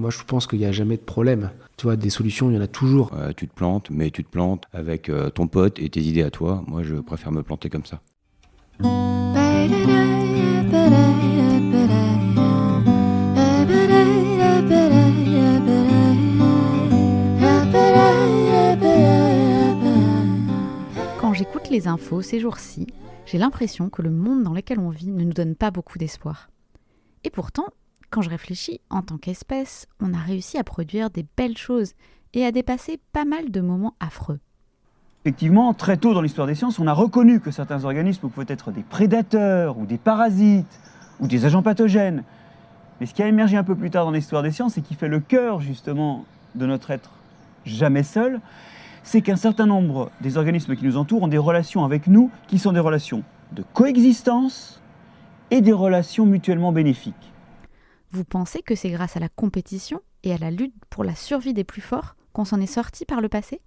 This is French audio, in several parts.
moi je pense qu'il n'y a jamais de problème. Tu vois, des solutions, il y en a toujours. Tu te plantes, mais tu te plantes avec ton pote et tes idées à toi. Moi, je préfère me planter comme ça. Quand j'écoute les infos ces jours-ci, j'ai l'impression que le monde dans lequel on vit ne nous donne pas beaucoup d'espoir. Et pourtant, quand je réfléchis, en tant qu'espèce, on a réussi à produire des belles choses et à dépasser pas mal de moments affreux. Effectivement, très tôt dans l'histoire des sciences, on a reconnu que certains organismes pouvaient être des prédateurs ou des parasites ou des agents pathogènes. Mais ce qui a émergé un peu plus tard dans l'histoire des sciences et qui fait le cœur justement de notre être jamais seul, c'est qu'un certain nombre des organismes qui nous entourent ont des relations avec nous qui sont des relations de coexistence et des relations mutuellement bénéfiques. Vous pensez que c'est grâce à la compétition et à la lutte pour la survie des plus forts qu'on s'en est sorti par le passé ?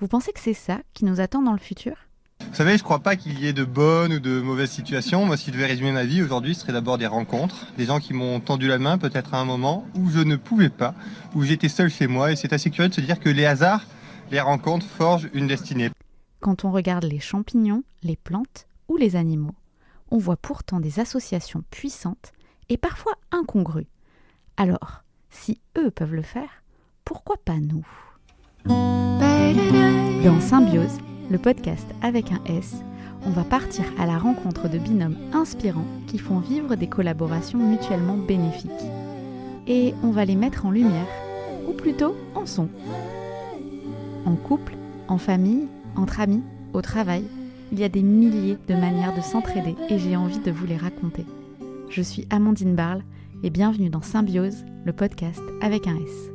Vous pensez que c'est ça qui nous attend dans le futur ? Vous savez, je crois pas qu'il y ait de bonnes ou de mauvaises situations. Moi, si je devais résumer ma vie aujourd'hui, ce serait d'abord des rencontres. Des gens qui m'ont tendu la main peut-être à un moment où je ne pouvais pas, où j'étais seul chez moi. Et c'est assez curieux de se dire que les hasards, les rencontres forgent une destinée. Quand on regarde les champignons, les plantes ou les animaux, on voit pourtant des associations puissantes et parfois incongrues. Alors, si eux peuvent le faire, pourquoi pas nous ? Dans Symbiose, le podcast avec un S, on va partir à la rencontre de binômes inspirants qui font vivre des collaborations mutuellement bénéfiques. Et on va les mettre en lumière, ou plutôt en son. En couple, en famille, entre amis, au travail, il y a des milliers de manières de s'entraider et j'ai envie de vous les raconter. Je suis Amandine Barle et bienvenue dans Symbiose, le podcast avec un S.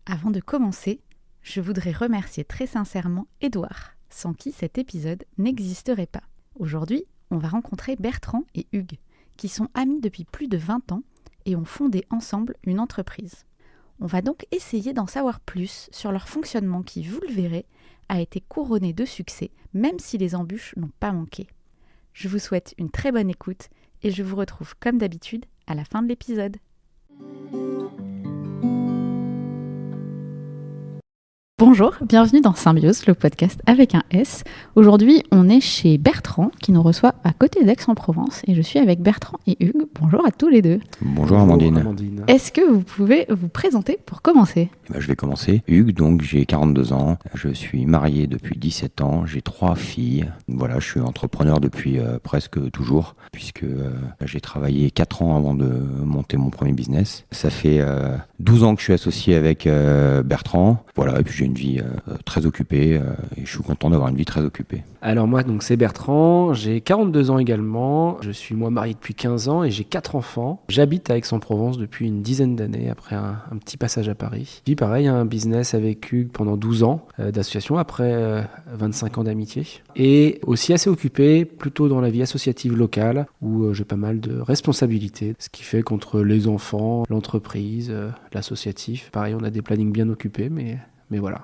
Avant de commencer, je voudrais remercier très sincèrement Édouard, sans qui cet épisode n'existerait pas. Aujourd'hui, on va rencontrer Bertrand et Hugues, qui sont amis depuis plus de 20 ans et ont fondé ensemble une entreprise. On va donc essayer d'en savoir plus sur leur fonctionnement qui, vous le verrez, a été couronné de succès, même si les embûches n'ont pas manqué. Je vous souhaite une très bonne écoute et je vous retrouve comme d'habitude à la fin de l'épisode. Bonjour, bienvenue dans Symbiose, le podcast avec un S. Aujourd'hui, on est chez Bertrand qui nous reçoit à côté d'Aix-en-Provence et je suis avec Bertrand et Hugues. Bonjour à tous les deux. Bonjour Amandine. Est-ce que vous pouvez vous présenter pour commencer ? Je vais commencer. Hugues, donc j'ai 42 ans, je suis marié depuis 17 ans, j'ai 3 filles. Voilà, je suis entrepreneur depuis presque toujours, puisque j'ai travaillé 4 ans avant de monter mon premier business. Ça fait 12 ans que je suis associé avec Bertrand. Voilà, et puis j'ai une vie très occupée et je suis content d'avoir une vie très occupée. Alors moi, donc c'est Bertrand, j'ai 42 ans également, je suis moi marié depuis 15 ans et j'ai 4 enfants. J'habite à Aix-en-Provence depuis une dizaine d'années après un petit passage à Paris. Puis pareil, un business avec Hugues pendant 12 ans d'association après 25 ans d'amitié. Et aussi assez occupé plutôt dans la vie associative locale où j'ai pas mal de responsabilités. Ce qui fait qu'entre les enfants, l'entreprise, l'associatif, pareil, on a des plannings bien occupés mais voilà.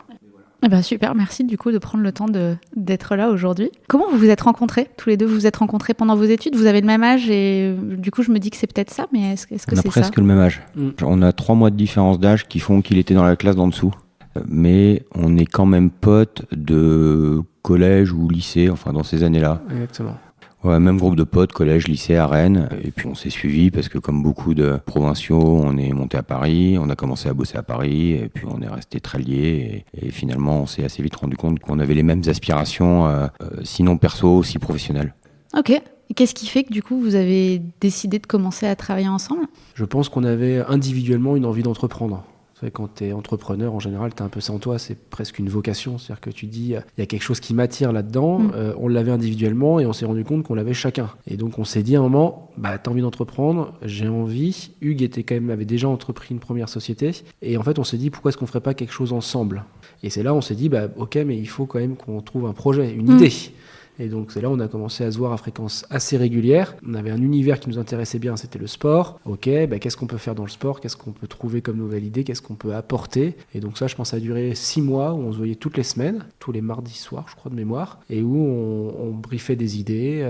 Super, merci du coup de prendre le temps d'être là aujourd'hui. Comment vous vous êtes rencontrés tous les deux ? Vous vous êtes rencontrés pendant vos études ? Vous avez le même âge et du coup je me dis que c'est peut-être ça, mais est-ce que c'est ça ? On a presque le même âge. On a 3 mois de différence d'âge qui font qu'il était dans la classe d'en dessous. Mais on est quand même potes de collège ou lycée, enfin dans ces années-là. Exactement. Ouais, même groupe de potes, collège, lycée à Rennes. Et puis on s'est suivis parce que comme beaucoup de provinciaux, on est monté à Paris, on a commencé à bosser à Paris et puis on est resté très liés. Et finalement, on s'est assez vite rendu compte qu'on avait les mêmes aspirations, sinon perso, aussi professionnelles. Ok. Et qu'est-ce qui fait que du coup vous avez décidé de commencer à travailler ensemble ? Je pense qu'on avait individuellement une envie d'entreprendre. Quand tu es entrepreneur, en général, tu as un peu ça en toi, c'est presque une vocation. C'est-à-dire que tu dis, il y a quelque chose qui m'attire là-dedans. On l'avait individuellement et on s'est rendu compte qu'on l'avait chacun. Et donc, on s'est dit à un moment, t'as envie d'entreprendre, j'ai envie. Hugues avait déjà entrepris une première société. Et en fait, on s'est dit, pourquoi est-ce qu'on ne ferait pas quelque chose ensemble ? Et c'est là, on s'est dit, ok, mais il faut quand même qu'on trouve un projet, une idée. Et donc c'est là où on a commencé à se voir à fréquence assez régulière. On avait un univers qui nous intéressait bien, c'était le sport. Ok, qu'est-ce qu'on peut faire dans le sport? Qu'est-ce qu'on peut trouver comme nouvelle idée? Qu'est-ce qu'on peut apporter? Et donc ça, je pense, ça a duré 6 mois où on se voyait toutes les semaines, tous les mardis soirs, je crois de mémoire, et où on briefait des idées,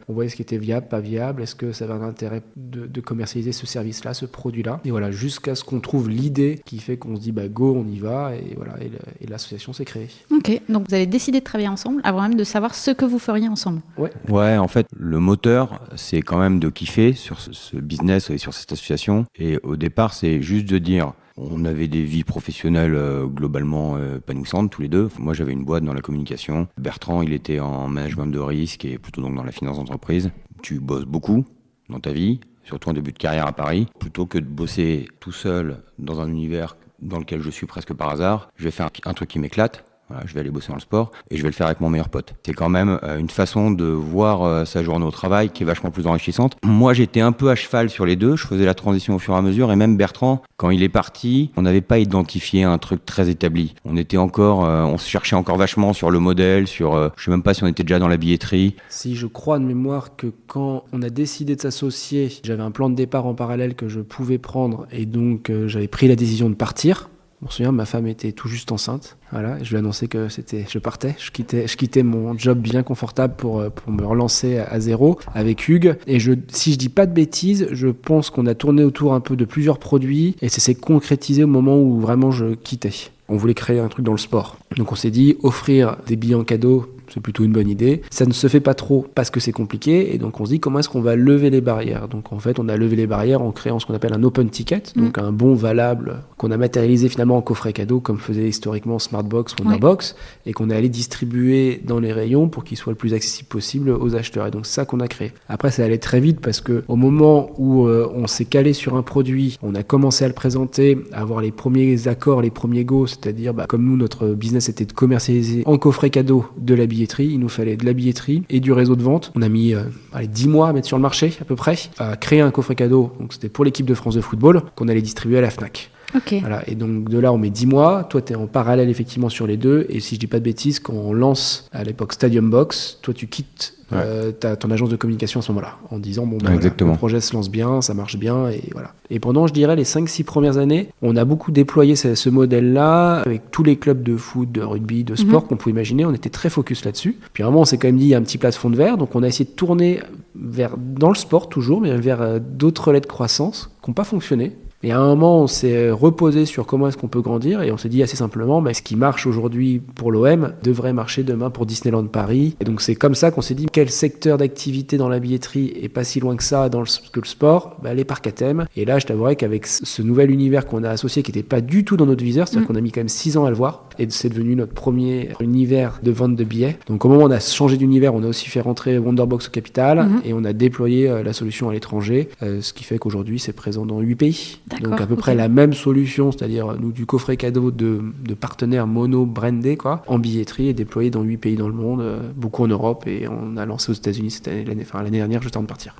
on voyait ce qui était viable, pas viable, est-ce que ça avait un intérêt de commercialiser ce service-là, ce produit-là. Et voilà, jusqu'à ce qu'on trouve l'idée qui fait qu'on se dit go, on y va, et voilà, et l'association s'est créée. Ok, donc vous avez décidé de travailler ensemble avant même de savoir ce que vous feriez ensemble. Ouais, en fait, le moteur, c'est quand même de kiffer sur ce business et sur cette association. Et au départ, c'est juste de dire, on avait des vies professionnelles globalement épanouissantes tous les deux. Moi, j'avais une boîte dans la communication. Bertrand, il était en management de risque et plutôt donc dans la finance d'entreprise. Tu bosses beaucoup dans ta vie, surtout en début de carrière à Paris. Plutôt que de bosser tout seul dans un univers dans lequel je suis presque par hasard, je vais faire un truc qui m'éclate. Voilà, je vais aller bosser dans le sport et je vais le faire avec mon meilleur pote. C'est quand même une façon de voir sa journée au travail qui est vachement plus enrichissante. Moi, j'étais un peu à cheval sur les deux. Je faisais la transition au fur et à mesure. Et même Bertrand, quand il est parti, on n'avait pas identifié un truc très établi. On était encore, on se cherchait encore vachement sur le modèle, sur, je sais même pas si on était déjà dans la billetterie. Si je crois de mémoire que quand on a décidé de s'associer, j'avais un plan de départ en parallèle que je pouvais prendre et donc j'avais pris la décision de partir. Je me souviens, ma femme était tout juste enceinte. Voilà, et je lui ai annoncé que je partais. Je quittais mon job bien confortable pour me relancer à zéro avec Hugues. Et si je dis pas de bêtises, je pense qu'on a tourné autour un peu de plusieurs produits et ça s'est concrétisé au moment où vraiment je quittais. On voulait créer un truc dans le sport. Donc on s'est dit, offrir des billets en cadeau, c'est plutôt une bonne idée. Ça ne se fait pas trop parce que c'est compliqué et donc on se dit comment est-ce qu'on va lever les barrières. Donc en fait on a levé les barrières en créant ce qu'on appelle un open ticket, donc un bon valable qu'on a matérialisé finalement en coffret cadeau comme faisait historiquement Smartbox, Wonderbox, et qu'on est allé distribuer dans les rayons pour qu'il soit le plus accessible possible aux acheteurs. Et donc c'est ça qu'on a créé. Après ça allait très vite parce que au moment où on s'est calé sur un produit, on a commencé à le présenter, à avoir les premiers accords, les premiers go, c'est-à-dire comme nous notre business était de commercialiser en coffret cadeau de la billetterie, il nous fallait de la billetterie et du réseau de vente. On a mis 10 mois à mettre sur le marché à peu près, à créer un coffret cadeau, donc c'était pour l'équipe de France de football, qu'on allait distribuer à la Fnac. Okay. Voilà, et donc de là on met 10 mois, toi tu es en parallèle effectivement sur les deux, et si je dis pas de bêtises, quand on lance à l'époque Stadium Box, toi tu quittes ton agence de communication à ce moment-là, en disant voilà, le projet se lance bien, ça marche bien, et voilà. Et pendant je dirais les 5-6 premières années, on a beaucoup déployé ce modèle-là, avec tous les clubs de foot, de rugby, de sport qu'on pouvait imaginer, on était très focus là-dessus. Puis vraiment on s'est quand même dit, il y a un petit plafond de verre, donc on a essayé de tourner dans le sport toujours, mais vers d'autres relais de croissance qui n'ont pas fonctionné. Et à un moment, on s'est reposé sur comment est-ce qu'on peut grandir et on s'est dit assez simplement, ce qui marche aujourd'hui pour l'OM devrait marcher demain pour Disneyland Paris. Et donc c'est comme ça qu'on s'est dit quel secteur d'activité dans la billetterie est pas si loin que ça que le sport, les parcs à thème. Et là, je t'avouerais qu'avec ce nouvel univers qu'on a associé, qui n'était pas du tout dans notre viseur, c'est-à-dire qu'on a mis quand même 6 ans à le voir, et c'est devenu notre premier univers de vente de billets. Donc au moment où on a changé d'univers, on a aussi fait rentrer Wonderbox au capital et on a déployé la solution à l'étranger, ce qui fait qu'aujourd'hui c'est présent dans 8 pays. D'accord, donc à peu près la même solution, c'est-à-dire nous du coffret cadeau de partenaires mono-brandés en billetterie et déployé dans 8 pays dans le monde, beaucoup en Europe, et on a lancé aux États-Unis l'année dernière juste avant de partir.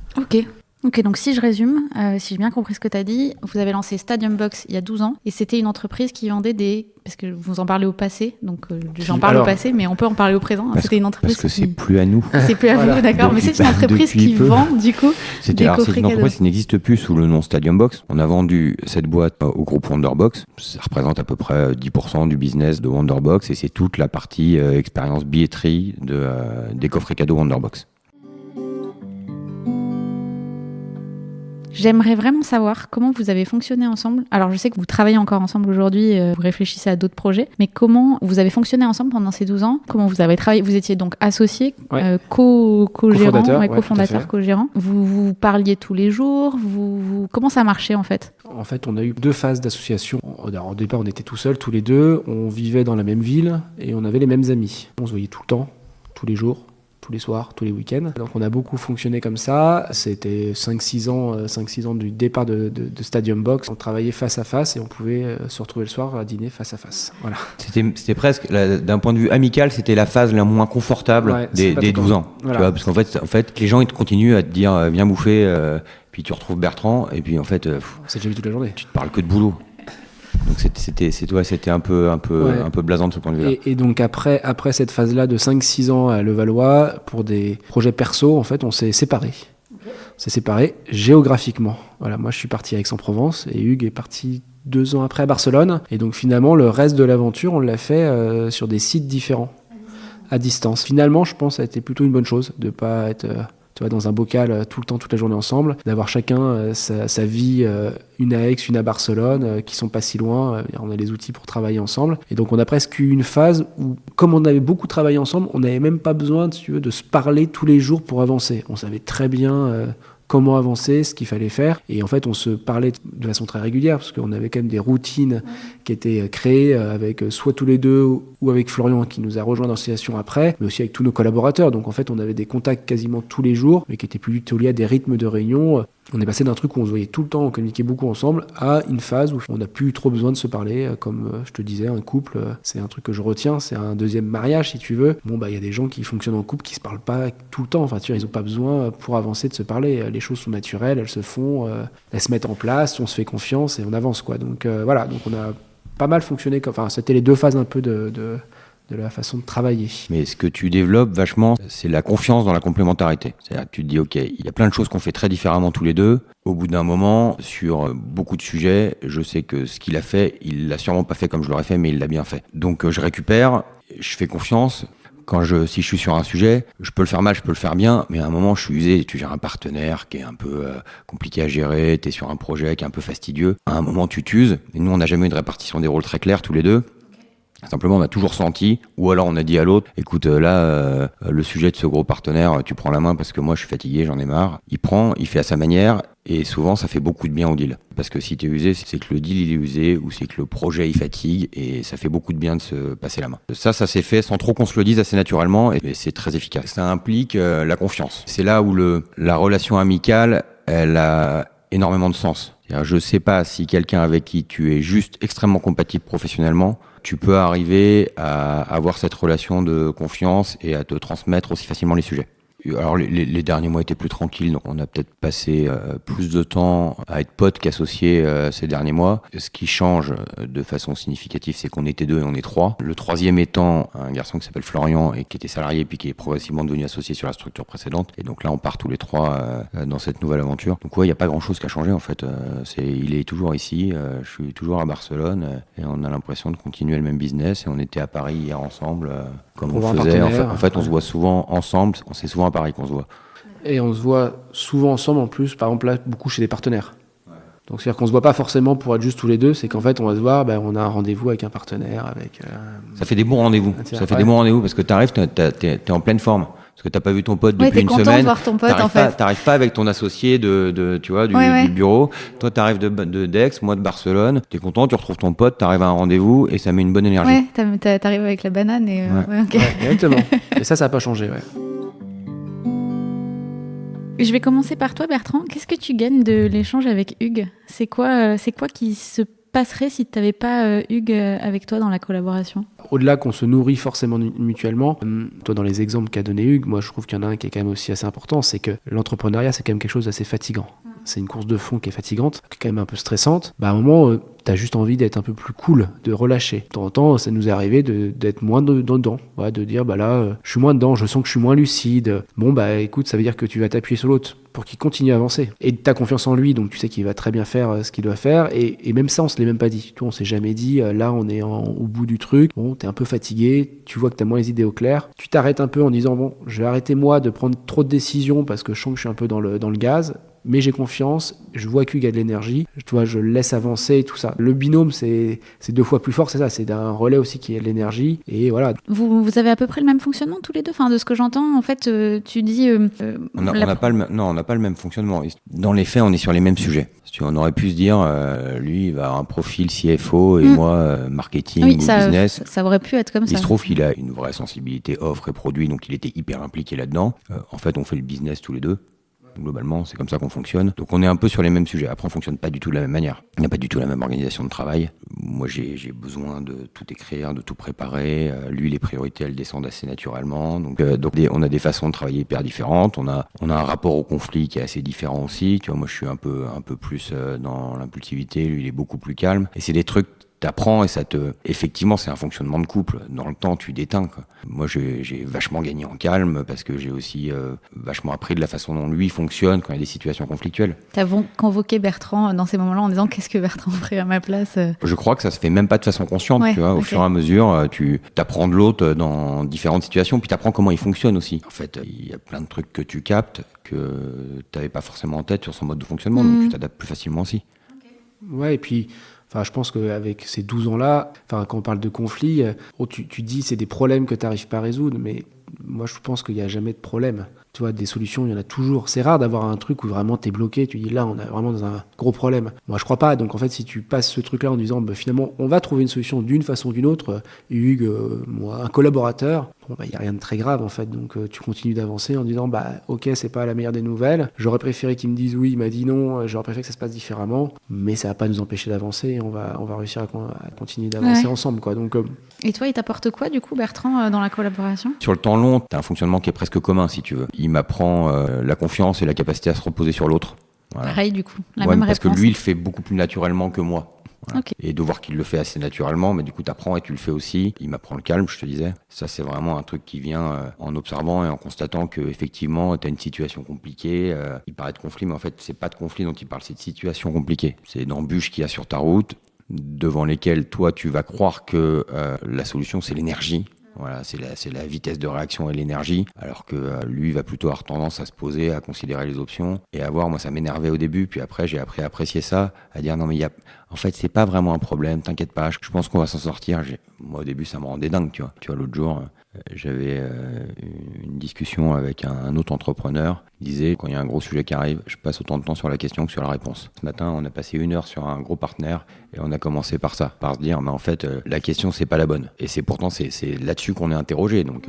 Ok, donc si je résume, si j'ai bien compris ce que tu as dit, vous avez lancé Stadium Box il y a 12 ans et c'était une entreprise qui vendait parce que vous en parlez au passé, donc j'en parle au passé, mais on peut en parler au présent. C'était une entreprise parce que c'est plus à nous. C'est plus à vous, d'accord, mais c'est une entreprise qui vend du coup des coffrets c'est une entreprise qui n'existe plus sous le nom Stadium Box. On a vendu cette boîte au groupe Wonderbox. Ça représente à peu près 10% du business de Wonderbox et c'est toute la partie expérience billetterie des coffrets cadeaux Wonderbox. J'aimerais vraiment savoir comment vous avez fonctionné ensemble. Alors, je sais que vous travaillez encore ensemble aujourd'hui, vous réfléchissez à d'autres projets, mais comment vous avez fonctionné ensemble pendant ces 12 ans? Comment vous avez travaillé? Vous étiez donc associés, co-gérants, cofondateurs, co-gérants. Vous parliez tous les jours. Comment ça marchait en fait? En fait, on a eu 2 phases d'association. Au départ, on était tout seuls, tous les deux. On vivait dans la même ville et on avait les mêmes amis. On se voyait tout le temps, tous les jours, tous les soirs, tous les week-ends. Donc on a beaucoup fonctionné comme ça. C'était 5-6 ans du départ de Stadium Box. On travaillait face à face et on pouvait se retrouver le soir à dîner face à face. Voilà. C'était presque, d'un point de vue amical, c'était la phase la moins confortable des 12 ans. Voilà. Tu vois, parce qu'en fait, les gens ils continuent à te dire viens bouffer, puis tu retrouves Bertrand, et puis en fait, c'est déjà vu toute la journée. Tu te parles que de boulot. Donc c'était un peu blasant de ce point de vue-là. Et donc après cette phase-là de 5-6 ans à Levallois, pour des projets perso, en fait, on s'est séparés. On s'est séparés géographiquement. Voilà, moi je suis parti à Aix-en-Provence et Hugues est parti 2 ans après à Barcelone. Et donc finalement, le reste de l'aventure, on l'a fait sur des sites différents, à distance. Finalement, je pense que ça a été plutôt une bonne chose de ne pas être dans un bocal tout le temps, toute la journée ensemble, d'avoir chacun sa vie, une à Aix, une à Barcelone, qui sont pas si loin. On a les outils pour travailler ensemble. Et donc on a presque eu une phase où, comme on avait beaucoup travaillé ensemble, on n'avait même pas besoin, si tu veux, de se parler tous les jours pour avancer. On savait très bien comment avancer, ce qu'il fallait faire. Et en fait, on se parlait de façon très régulière, parce qu'on avait quand même des routines qui étaient créées avec soit tous les deux ou avec Florian qui nous a rejoint dans l'association après, mais aussi avec tous nos collaborateurs. Donc en fait, on avait des contacts quasiment tous les jours, mais qui étaient plutôt liés à des rythmes de réunion. On est passé d'un truc où on se voyait tout le temps, on communiquait beaucoup ensemble, à une phase où on n'a plus trop besoin de se parler. Comme je te disais, un couple, c'est un truc que je retiens, c'est un deuxième mariage si tu veux. Bon, bah il y a des gens qui fonctionnent en couple qui se parlent pas tout le temps. Enfin, tu vois, ils ont pas besoin pour avancer de se parler. Les choses sont naturelles, elles se font, elles se mettent en place, on se fait confiance et on avance, quoi. Donc voilà, donc on a pas mal fonctionné. Enfin, c'était les deux phases un peu de la façon de travailler. Mais ce que tu développes vachement, c'est la confiance dans la complémentarité. C'est-à-dire que tu te dis, ok, il y a plein de choses qu'on fait très différemment tous les deux. Au bout d'un moment, sur beaucoup de sujets, je sais que ce qu'il a fait, il l'a sûrement pas fait comme je l'aurais fait, mais il l'a bien fait. Donc je récupère, je fais confiance. Si je suis sur un sujet, je peux le faire mal, je peux le faire bien, mais à un moment, je suis usé. Tu gères un partenaire qui est un peu compliqué à gérer, tu es sur un projet qui est un peu fastidieux. À un moment, tu t'uses. Et nous, on n'a jamais eu de répartition des rôles très claire, tous les deux. Simplement, on a toujours senti, ou alors on a dit à l'autre, écoute, là, le sujet de ce gros partenaire, tu prends la main parce que moi, je suis fatigué, j'en ai marre. Il prend, il fait à sa manière, et souvent, ça fait beaucoup de bien au deal. Parce que si t'es usé, c'est que le deal, il est usé, ou c'est que le projet, il fatigue, et ça fait beaucoup de bien de se passer la main. Ça s'est fait sans trop qu'on se le dise assez naturellement, et c'est très efficace. Ça implique la confiance. C'est là où la relation amicale, elle a énormément de sens. C'est-à-dire, je sais pas si quelqu'un avec qui tu es juste extrêmement compatible professionnellement, tu peux arriver à avoir cette relation de confiance et à te transmettre aussi facilement les sujets. Alors les derniers mois étaient plus tranquilles, donc on a peut-être passé plus de temps à être potes qu'associés ces derniers mois. Ce qui change de façon significative, c'est qu'on était 2 et on est 3. Le troisième étant un garçon qui s'appelle Florian et qui était salarié puis qui est progressivement devenu associé sur la structure précédente. Et donc là, on part tous les 3 dans cette nouvelle aventure. Donc ouais, il n'y a pas grand-chose qui a changé en fait. Il est toujours ici, je suis toujours à Barcelone et on a l'impression de continuer le même business. Et on était à Paris hier ensemble, comme on faisait. En fait, on se voit souvent ensemble, on s'est souvent à Paris qu'on se voit. Et on se voit souvent ensemble en plus, par exemple là, beaucoup chez des partenaires. Ouais. Donc c'est-à-dire qu'on se voit pas forcément pour être juste tous les deux, c'est qu'en fait on va se voir, on a un rendez-vous avec un partenaire, ça fait des bons rendez-vous. Ça fait des bons rendez-vous parce que t'arrives, t'es en pleine forme. Parce que t'as pas vu ton pote depuis une semaine. T'es content de voir ton pote en fait. T'arrives pas avec ton associé tu vois, du bureau. Toi t'arrives d'Aix, moi de Barcelone. T'es content, tu retrouves ton pote, t'arrives à un rendez-vous et ça met une bonne énergie. Ouais, t'arrives avec la banane et okay. Exactement. Et ça a pas changé, ouais. Je vais commencer par toi, Bertrand. Qu'est-ce que tu gagnes de l'échange avec Hugues ? C'est quoi qui se passerait si tu n'avais pas Hugues avec toi dans la collaboration ? Au-delà qu'on se nourrit forcément mutuellement, toi dans les exemples qu'a donné Hugues, moi je trouve qu'il y en a un qui est quand même aussi assez important, c'est que l'entrepreneuriat c'est quand même quelque chose d'assez fatigant. C'est une course de fond qui est fatigante, qui est quand même un peu stressante. À un moment, t'as juste envie d'être un peu plus cool, de relâcher. De temps en temps, ça nous est arrivé d'être moins dedans, de dire là, je suis moins dedans, je sens que je suis moins lucide. Bon écoute, ça veut dire que tu vas t'appuyer sur l'autre pour qu'il continue à avancer. Et t'as confiance en lui, donc tu sais qu'il va très bien faire ce qu'il doit faire. Et même ça, on se l'est même pas dit. On s'est jamais dit, là, on est au bout du truc. Bon, t'es un peu fatigué, tu vois que t'as moins les idées au clair. Tu t'arrêtes un peu en disant, bon, je vais arrêter moi de prendre trop de décisions parce que je sens que je suis un peu dans le gaz. Mais j'ai confiance, je vois qu'il y a de l'énergie, je le laisse avancer et tout ça. Le binôme, c'est 2 fois plus fort, c'est ça, c'est d'un relais aussi qui a de l'énergie, et voilà. Vous avez à peu près le même fonctionnement tous les deux ? Enfin, de ce que j'entends, en fait, tu dis... on n'a pas le même fonctionnement. Dans les faits, on est sur les mêmes sujets. On aurait pu se dire, lui, il va avoir un profil CFO et moi, marketing ou business. Ça aurait pu être comme ça. Il se trouve qu'il a une vraie sensibilité offre et produit, donc il était hyper impliqué là-dedans. En fait, on fait le business tous les deux. Globalement, c'est comme ça qu'on fonctionne. Donc on est un peu sur les mêmes sujets. Après, on fonctionne pas du tout de la même manière. Il n'y a pas du tout la même organisation de travail. Moi, j'ai besoin de tout écrire, de tout préparer. Lui, les priorités, elles descendent assez naturellement. Donc on a des façons de travailler hyper différentes. On a un rapport au conflit qui est assez différent aussi. Tu vois, moi, je suis un peu plus dans l'impulsivité. Lui, il est beaucoup plus calme. Et c'est des trucs t'apprends et effectivement, c'est un fonctionnement de couple. Dans le temps, tu déteins, quoi. Moi, j'ai vachement gagné en calme parce que j'ai aussi vachement appris de la façon dont lui fonctionne quand il y a des situations conflictuelles. T'as convoqué Bertrand dans ces moments-là en disant qu'est-ce que Bertrand ferait à ma place Je crois que ça se fait même pas de façon consciente, tu vois. Au fur et à mesure, tu apprends de l'autre dans différentes situations, puis tu apprends comment il fonctionne aussi. En fait, il y a plein de trucs que tu captes que tu n'avais pas forcément en tête sur son mode de fonctionnement, donc tu t'adaptes plus facilement aussi. Ouais, et puis je pense qu'avec ces 12 ans-là, quand on parle de conflit, tu dis c'est des problèmes que tu n'arrives pas à résoudre, mais moi je pense qu'il n'y a jamais de problème. Tu vois, des solutions, il y en a toujours. C'est rare d'avoir un truc où vraiment t'es bloqué, tu dis là on est vraiment dans un gros problème. Moi je crois pas, donc en fait si tu passes ce truc-là en disant finalement on va trouver une solution d'une façon ou d'une autre, Hugues, moi, un collaborateur, il n'y a rien de très grave en fait, donc tu continues d'avancer en disant ok c'est pas la meilleure des nouvelles, j'aurais préféré qu'il me dise oui, il m'a dit non, j'aurais préféré que ça se passe différemment, mais ça va pas nous empêcher d'avancer et on va réussir à continuer d'avancer ensemble, quoi. Donc, Et toi, il t'apporte quoi du coup Bertrand dans la collaboration ? Sur le temps long, tu as un fonctionnement qui est presque commun si tu veux. Il m'apprend la confiance et la capacité à se reposer sur l'autre. Voilà. Pareil du coup, la même parce réponse. que lui, il le fait beaucoup plus naturellement que moi. Voilà. Okay. Et de voir qu'il le fait assez naturellement, mais du coup, tu apprends et tu le fais aussi. Il m'apprend le calme, je te disais. Ça, c'est vraiment un truc qui vient en observant et en constatant qu'effectivement, tu as une situation compliquée. Il paraît de conflit, mais en fait, c'est pas de conflit dont il parle, c'est de situation compliquée. C'est d'embûches qu'il y a sur ta route, devant lesquelles toi, tu vas croire que la solution, c'est l'énergie. Voilà, c'est la vitesse de réaction et l'énergie, alors que lui va plutôt avoir tendance à se poser, à considérer les options et à voir. Moi, ça m'énervait au début, puis après, j'ai appris à apprécier ça, à dire non, mais en fait, c'est pas vraiment un problème, t'inquiète pas, je pense qu'on va s'en sortir. Moi, au début, ça me rendait dingue, tu vois. Tu vois, l'autre jour, j'avais une discussion avec un autre entrepreneur. Il disait, quand il y a un gros sujet qui arrive, je passe autant de temps sur la question que sur la réponse. Ce matin, on a passé 1 heure sur un gros partenaire et on a commencé par ça, par se dire, mais en fait, la question, c'est pas la bonne. Et c'est pourtant, c'est là-dessus qu'on est interrogé. Donc,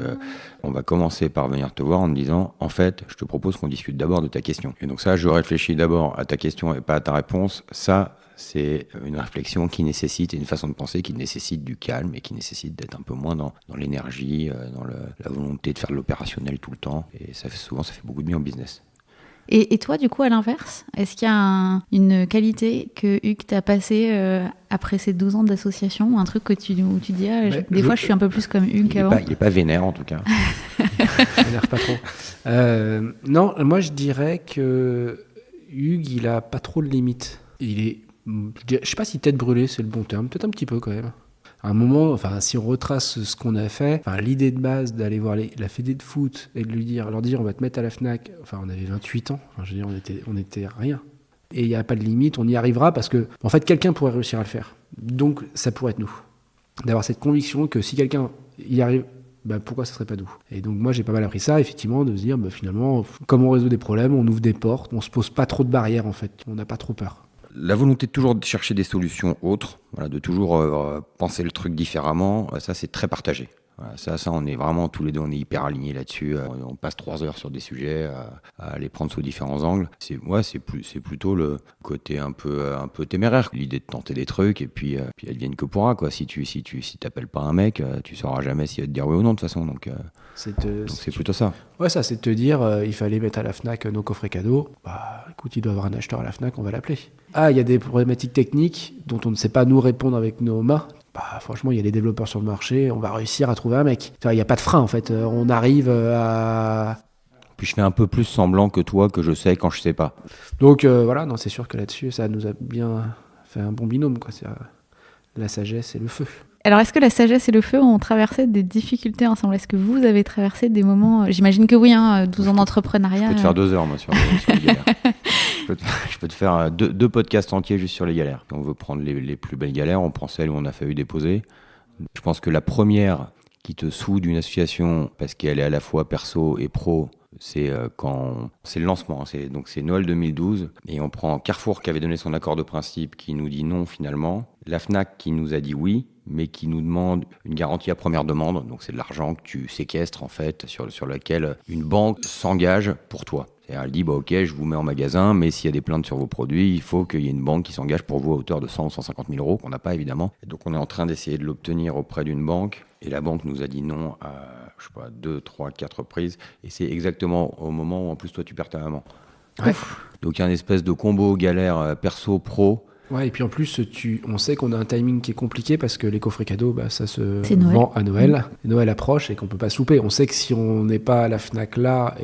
on va commencer par venir te voir en te disant, en fait, je te propose qu'on discute d'abord de ta question. Et donc ça, je réfléchis d'abord à ta question et pas à ta réponse. Ça, c'est une réflexion qui nécessite, et une façon de penser qui nécessite du calme et qui nécessite d'être un peu moins dans l'énergie, dans la volonté de faire de l'opérationnel tout le temps. Et souvent, ça fait beaucoup de bien au business. Et toi, du coup, à l'inverse, est-ce qu'il y a une qualité que Hugues t'a passée après ces 12 ans d'association, un truc où tu dis, des fois, je suis un peu plus comme Hugues qu'avant? Il n'est pas vénère, en tout cas. Il vénère pas trop. Non, moi, je dirais que Hugues, il a pas trop de limites. Je sais pas si tête brûlée, c'est le bon terme, peut-être un petit peu quand même. À un moment, si on retrace ce qu'on a fait, l'idée de base d'aller voir la fédé de foot et de leur dire on va te mettre à la Fnac, on avait 28 ans, je veux dire, on était rien. Et il n'y a pas de limite, on y arrivera parce que, en fait, quelqu'un pourrait réussir à le faire. Donc, ça pourrait être nous. D'avoir cette conviction que si quelqu'un y arrive, pourquoi ça serait pas nous? Et donc, moi, j'ai pas mal appris ça, effectivement, de se dire, finalement, comme on résout des problèmes, on ouvre des portes, on se pose pas trop de barrières, en fait. On n'a pas trop peur. La volonté de toujours chercher des solutions autres, de toujours penser le truc différemment, ça c'est très partagé. Voilà, ça on est vraiment tous les deux, on est hyper alignés là-dessus. On passe 3 heures sur des sujets à les prendre sous différents angles. C'est plutôt le côté un peu téméraire, l'idée de tenter des trucs et puis advienne que pourra, quoi. Si t'appelles pas un mec, tu sauras jamais s'il va te dire oui ou non de toute façon. Donc c'est plutôt ça. Ouais, ça c'est de te dire il fallait mettre à la Fnac nos coffrets cadeaux. Écoute, il doit y avoir un acheteur à la Fnac, on va l'appeler. Il y a des problématiques techniques dont on ne sait pas nous répondre avec nos mains. Franchement, il y a des développeurs sur le marché, on va réussir à trouver un mec. Il n'y a pas de frein en fait, on arrive à... Puis je fais un peu plus semblant que toi que je sais quand je sais pas. Donc voilà, non, c'est sûr que là-dessus, ça nous a bien fait un bon binôme, quoi. C'est la sagesse et le feu. Alors, est-ce que la sagesse et le feu ont traversé des difficultés ensemble? Est-ce que vous avez traversé des moments... J'imagine que oui, 12 ans d'entrepreneuriat. Je peux te faire 2 heures, moi, sur les galères. Je peux te faire deux podcasts entiers juste sur les galères. Si on veut prendre les plus belles galères, on prend celles où on a fallu déposer. Je pense que la première qui te soude une association, parce qu'elle est à la fois perso et pro, c'est c'est le lancement. C'est Noël 2012, et on prend Carrefour qui avait donné son accord de principe, qui nous dit non finalement. La Fnac qui nous a dit oui, mais qui nous demande une garantie à première demande. Donc c'est de l'argent que tu séquestres en fait, sur laquelle une banque s'engage pour toi. C'est-à-dire, elle dit ok, je vous mets en magasin, mais s'il y a des plaintes sur vos produits, il faut qu'il y ait une banque qui s'engage pour vous à hauteur de 100 ou 150 000 euros, qu'on n'a pas évidemment. Et donc on est en train d'essayer de l'obtenir auprès d'une banque, et la banque nous a dit non à 2, 3, 4 reprises, et c'est exactement au moment où en plus toi tu perds ta maman. Ouais. Donc il y a une espèce de combo galère perso-pro Ouais, et puis en plus, on sait qu'on a un timing qui est compliqué parce que les coffrets cadeaux, ça se C'est Noël. vend à Noël. Noël approche et qu'on peut pas se louper. On sait que si on n'est pas à la Fnac là,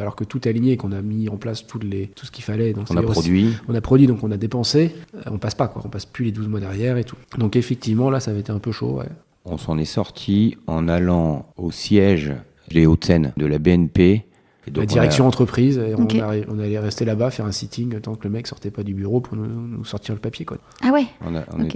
alors que tout est aligné et qu'on a mis en place tout ce qu'il fallait, donc On a produit. On a produit, donc on a dépensé, on passe pas, quoi. On passe plus les 12 mois derrière et tout. Donc effectivement, là, ça avait été un peu chaud, ouais. On s'en est sorti en allant au siège des Hauts-de-Seine de la BNP. Et donc La direction entreprise, et Ok. on allait rester là-bas, faire un sitting tant que le mec sortait pas du bureau pour nous sortir le papier, quoi. Ah ouais. on Ok.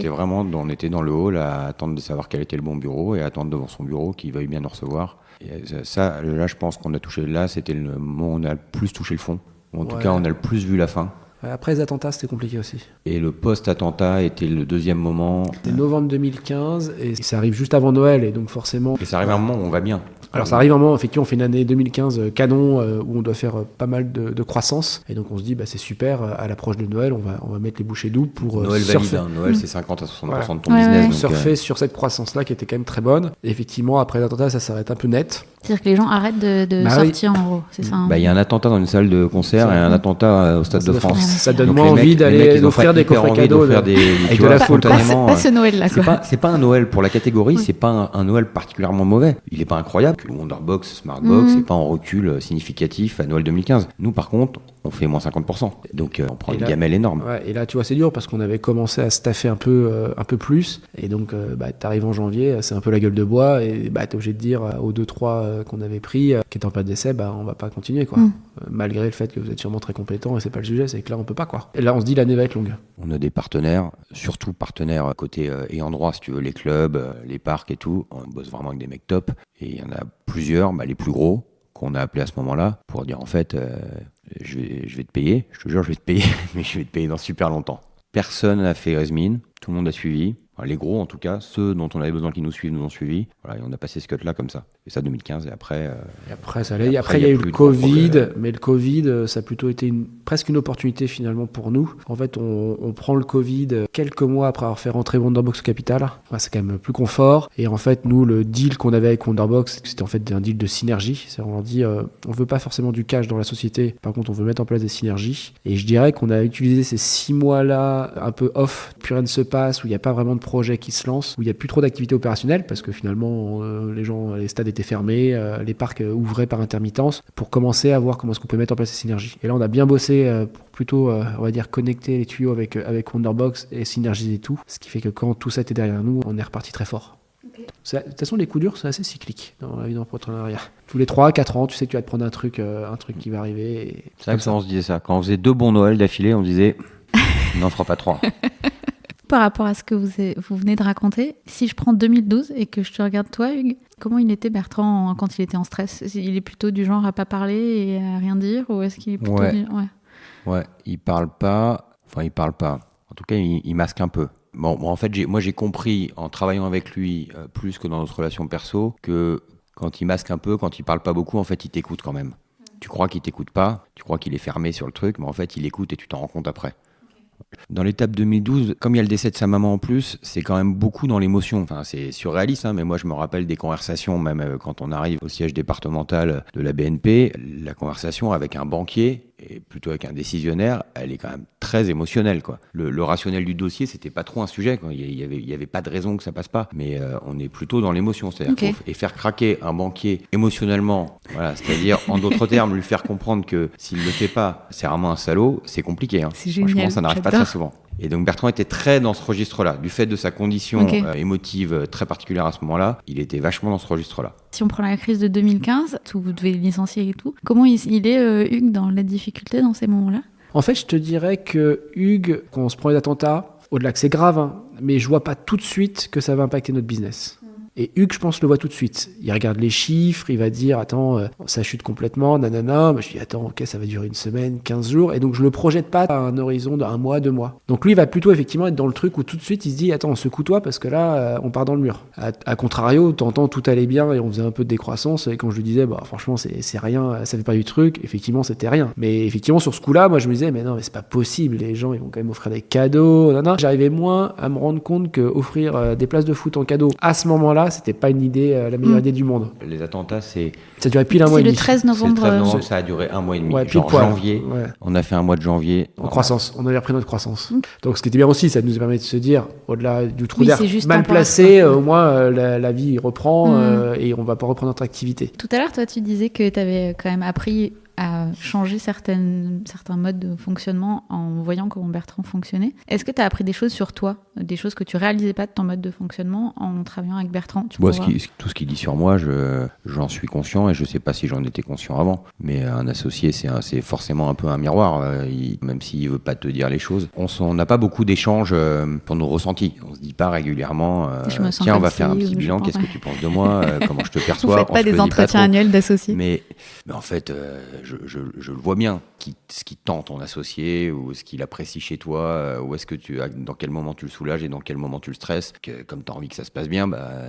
était dans le hall à attendre de savoir quel était le bon bureau et à attendre devant son bureau qu'il veuille bien nous recevoir. Et ça, là, je pense qu'on a touché, là, c'était le moment où on a le plus touché le fond. Ou en tout Ouais. cas, on a le plus vu la fin. Après les attentats, c'était compliqué aussi. Et le post-attentat était le deuxième moment. C'était novembre 2015 et ça arrive juste avant Noël et donc forcément. Et ça arrive à un moment où on va bien. Alors ça arrive un moment, effectivement, on fait une année 2015 canon où on doit faire pas mal de croissance et donc on se dit c'est super, à l'approche de Noël, on va mettre les bouchées doubles pour Noël surfer, valide, hein. Noël c'est 50 à 60% Voilà. de ton Ouais, business. ouais. Donc, surfer sur cette croissance-là qui était quand même très bonne. Et effectivement, après l'attentat, ça s'arrête un peu net. C'est-à-dire que les gens arrêtent de Bah oui. sortir en gros, c'est ça. Hein. il y a un attentat dans une salle de concert Ça. et un attentat au Stade de France. Ça donne Donc, moins les mecs- envie les mecs, d'aller ils ont d'offrir pas des hyper coffrets envie cadeaux d'offrir des, avec tu de vois, la foule. Pas spontanément. ce Noël-là, C'est quoi. pas un Noël pour la catégorie, c'est pas un Noël particulièrement mauvais. Il est pas incroyable. Le Wonderbox, Smartbox, c'est pas en recul significatif à Noël 2015. Nous, par contre, on fait moins 50%. Donc, on prend Et une là- gamelle énorme. Ouais, et là, tu vois, c'est dur parce qu'on avait commencé à staffer un peu plus. Et donc, t'arrives en janvier, c'est un peu la gueule de bois. Et t'es obligé de dire aux 2-3 qu'on avait pris, qui étaient en période d'essai, on va pas continuer, quoi. Malgré le fait que vous êtes sûrement très compétent et c'est pas le sujet, c'est que là, on peut pas, quoi. Et là, on se dit, l'année va être longue. On a des partenaires, surtout partenaires côté ayant droit, si tu veux, les clubs, les parcs et tout. On bosse vraiment avec des mecs top. Et il y en a plusieurs, les plus gros, qu'on a appelés à ce moment-là pour dire en fait, je vais te payer, je te jure, je vais te payer, mais je vais te payer dans super longtemps. Personne n'a fait Resmine, tout le monde a suivi. Enfin, les gros en tout cas, ceux dont on avait besoin qu'ils nous suivent nous ont suivi. Voilà, et on a passé ce cut-là comme ça. Et ça 2015 et après... Et après, ça allait. Et Après, après, il y a eu plus le de gros Covid, problèmes. mais le Covid, ça a plutôt été presque une opportunité finalement pour nous. En fait, on prend le Covid quelques mois après avoir fait rentrer Wonderbox au capital. Enfin, c'est quand même plus confort. Et en fait, nous, le deal qu'on avait avec Wonderbox, c'était en fait un deal de synergie. C'est-à-dire, on leur dit, on veut pas forcément du cash dans la société. Par contre, on veut mettre en place des synergies. Et je dirais qu'on a utilisé ces 6 mois-là un peu off, plus rien ne se passe, où il n'y a pas vraiment de projet qui se lance, où il n'y a plus trop d'activité opérationnelle parce que finalement, les stades étaient fermés, les parcs ouvraient par intermittence pour commencer à voir comment est-ce qu'on peut mettre en place ces synergies. Et là, on a bien bossé pour plutôt, on va dire, connecter les tuyaux avec Wonderbox et synergiser tout. Ce qui fait que quand tout ça était derrière nous, on est reparti très fort. De toute façon, les coups durs, c'est assez cyclique dans la vie d'entrepreneuriat. Tous les 3-4 ans, tu sais que tu vas te prendre un truc qui va arriver. Et C'est vrai que ça, on se disait ça. Quand on faisait 2 bons Noël d'affilée, on disait, on n'en fera pas 3. Par rapport à ce que vous venez de raconter, si je prends 2012 et que je te regarde toi, Hugues, comment il était Bertrand quand il était en stress? Il est plutôt du genre à pas parler et à rien dire, ou est-ce qu'il est plutôt Ouais. Ouais. Il parle pas. Enfin, il parle pas. En tout cas, il masque un peu. Bon, en fait, j'ai compris en travaillant avec lui, plus que dans notre relation perso, que quand il masque un peu, quand il parle pas beaucoup, en fait, il t'écoute quand même. Tu crois qu'il t'écoute pas, tu crois qu'il est fermé sur le truc, mais en fait, il écoute et tu t'en rends compte après. Dans l'étape 2012, comme il y a le décès de sa maman en plus, c'est quand même beaucoup dans l'émotion. Enfin, c'est surréaliste, mais moi je me rappelle des conversations, même quand on arrive au siège départemental de la BNP, la conversation avec un banquier, et plutôt avec un décisionnaire, elle est quand même très émotionnelle, quoi. Le rationnel du dossier, c'était pas trop un sujet, quoi. Il y avait pas de raison que ça passe pas, mais on est plutôt dans l'émotion, c'est-à-dire et faire craquer un banquier émotionnellement, voilà, c'est-à-dire en d'autres termes, lui faire comprendre que s'il le fait pas, c'est vraiment un salaud, c'est compliqué. C'est Franchement, génial, ça n'arrive pas j'adore. très souvent. Et donc Bertrand était très dans ce registre-là, du fait de sa condition émotive très particulière à ce moment-là, il était vachement dans ce registre-là. Si on prend la crise de 2015, où vous devez licencier et tout, comment il est, Hugues, dans la difficulté dans ces moments-là? En fait, je te dirais que Hugues, quand on se prend les attentats, au-delà que c'est grave, mais je vois pas tout de suite que ça va impacter notre business. Et Hugues, je pense, le voit tout de suite. Il regarde les chiffres, il va dire, attends, ça chute complètement, nanana. Mais je dis, attends, ok, ça va durer une semaine, 15 jours. Et donc, je le projette pas à un horizon d'1 mois, 2 mois. Donc, lui, il va plutôt effectivement être dans le truc où tout de suite, il se dit, attends, secoue-toi parce que là, on part dans le mur. À contrario, t'entends, tout allait bien et on faisait un peu de décroissance. Et quand je lui disais, franchement, c'est rien, ça fait pas du truc, effectivement, c'était rien. Mais effectivement, sur ce coup-là, moi, je me disais, mais non, mais c'est pas possible. Les gens, ils vont quand même offrir des cadeaux, nanana. J'arrivais moins à me rendre compte qu'offrir des places de foot en cadeau à ce moment-là, attentats, c'était pas une idée, la meilleure idée du monde. Les attentats, Ça a duré pile un mois et C'est demi. le 13 novembre. C'est le 13 novembre, ça a duré un mois et demi. Ouais, pile Genre poil. janvier, Ouais. on a fait un mois de janvier. En croissance, on avait repris notre croissance. Donc ce qui était bien aussi, ça nous permet de se dire, au-delà du trou Oui, d'air c'est juste mal temporaire, placé, quoi. au moins la vie reprend et on va pas reprendre notre activité. Tout à l'heure, toi, tu disais que tu avais quand même appris à changer certains modes de fonctionnement en voyant comment Bertrand fonctionnait. Est-ce que tu as appris des choses sur toi, des choses que tu réalisais pas de ton mode de fonctionnement en travaillant avec Bertrand? Moi, tout ce qu'il dit sur moi, j'en suis conscient et je sais pas si j'en étais conscient avant. Mais un associé, c'est forcément un peu un miroir, même s'il veut pas te dire les choses. On n'a pas beaucoup d'échanges pour nos ressentis. On se dit pas régulièrement, Je me sens tiens, on comme va faire un ci, petit ou bilan, je qu'est-ce pense, que tu penses de moi, comment je te Vous perçois. faites On pas se le des dit entretiens trop. annuels d'associés? Mais en fait, je le vois bien, ce qui tente ton associé, ou ce qu'il apprécie chez toi, ou est-ce que dans quel moment tu le soulages et dans quel moment tu le stresses. Comme tu as envie que ça se passe bien,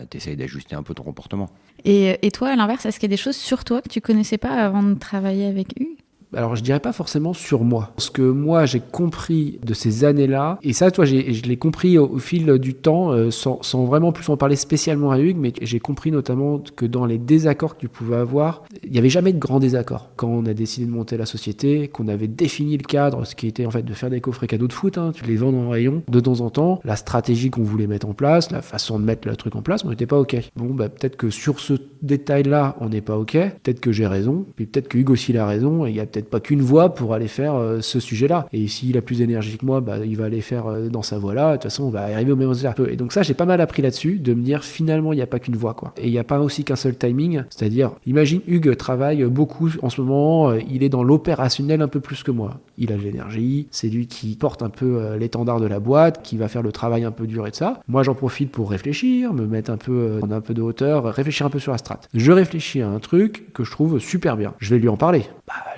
tu essayes d'ajuster un peu ton comportement. Et toi, à l'inverse, est-ce qu'il y a des choses sur toi que tu connaissais pas avant de travailler avec Hugues? Alors je dirais pas forcément sur moi. Ce que moi j'ai compris de ces années-là, et ça toi je l'ai compris au fil du temps, sans vraiment plus en parler spécialement à Hugues, mais j'ai compris notamment que dans les désaccords que tu pouvais avoir, il n'y avait jamais de grands désaccords. Quand on a décidé de monter la société, qu'on avait défini le cadre, ce qui était en fait de faire des coffrets cadeaux de foot, tu les vends en rayon, de temps en temps, la stratégie qu'on voulait mettre en place, la façon de mettre le truc en place, on n'était pas OK. Bon, peut-être que sur ce détail-là, on n'est pas OK, peut-être que j'ai raison, puis peut-être que Hugues aussi il a raison, et il y a peut-être pas qu'une voie pour aller faire ce sujet-là. Et s'il a plus d'énergie que moi, il va aller faire dans sa voie-là. De toute façon, on va arriver au même résultat. Et donc ça, j'ai pas mal appris là-dessus, de me dire finalement, il n'y a pas qu'une voie, quoi. Et il n'y a pas aussi qu'un seul timing. C'est-à-dire, imagine Hugues travaille beaucoup en ce moment, il est dans l'opérationnel un peu plus que moi. Il a de l'énergie, c'est lui qui porte un peu l'étendard de la boîte, qui va faire le travail un peu dur et de ça. Moi, j'en profite pour réfléchir, me mettre un peu, prendre un peu de hauteur, réfléchir un peu sur la strat. Je réfléchis à un truc que je trouve super bien. Je vais lui en parler.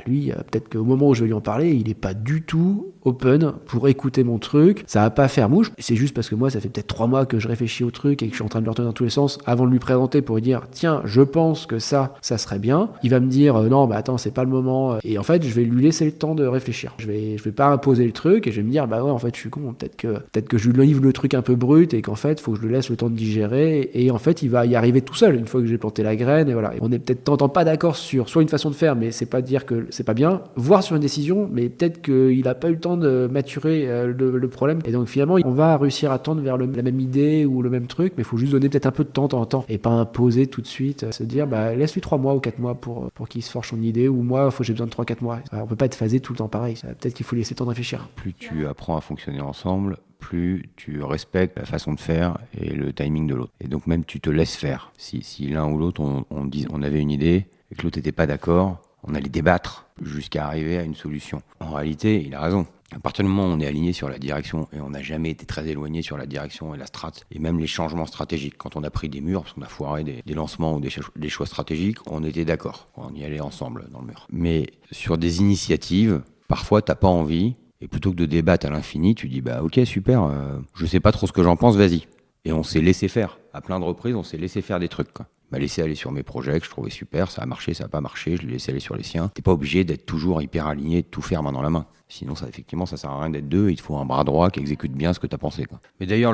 Lui, peut-être qu'au moment où je vais lui en parler, il est pas du tout open pour écouter mon truc. Ça va pas faire mouche. C'est juste parce que moi, ça fait peut-être 3 mois que je réfléchis au truc et que je suis en train de le retourner dans tous les sens avant de lui présenter pour lui dire, tiens, je pense que ça serait bien. Il va me dire, non, attends, c'est pas le moment. Et en fait, je vais lui laisser le temps de réfléchir. Je vais pas imposer le truc et je vais me dire, ouais, en fait, je suis con. Peut-être que je lui livre le truc un peu brut et qu'en fait, faut que je lui laisse le temps de digérer. Et en fait, il va y arriver tout seul une fois que j'ai planté la graine. Et voilà. Et on est peut-être pas d'accord sur soit une façon de faire, mais c'est pas dire que c'est pas bien, voire sur une décision, mais peut-être qu'il a pas eu le temps de maturer le problème. Et donc finalement, on va réussir à tendre vers la même idée ou le même truc, mais il faut juste donner peut-être un peu de temps en temps et pas imposer tout de suite, se dire laisse-lui 3 mois ou 4 mois pour qu'il se forge son idée, ou moi, j'ai besoin de 3-4 mois. On peut pas être phasé tout le temps pareil. Peut-être qu'il faut laisser le temps de réfléchir. Plus tu apprends à fonctionner ensemble, plus tu respectes la façon de faire et le timing de l'autre. Et donc même tu te laisses faire. Si l'un ou l'autre, on avait une idée et que l'autre n'était pas d'accord, on allait débattre jusqu'à arriver à une solution. En réalité, il a raison. À partir du moment où on est aligné sur la direction, et on n'a jamais été très éloigné sur la direction et la strat, et même les changements stratégiques, quand on a pris des murs, parce qu'on a foiré des lancements ou des choix stratégiques, on était d'accord. On y allait ensemble dans le mur. Mais sur des initiatives, parfois t'as pas envie, et plutôt que de débattre à l'infini, tu dis ok, super, je sais pas trop ce que j'en pense, vas-y. Et on s'est laissé faire. À plein de reprises, on s'est laissé faire des trucs, quoi. M'a laissé aller sur mes projets que je trouvais super, ça a marché, ça a pas marché, je l'ai laissé aller sur les siens. T'es pas obligé d'être toujours hyper aligné, de tout faire main dans la main. Sinon, ça sert à rien d'être deux, il te faut un bras droit qui exécute bien ce que t'as pensé, quoi. Mais d'ailleurs,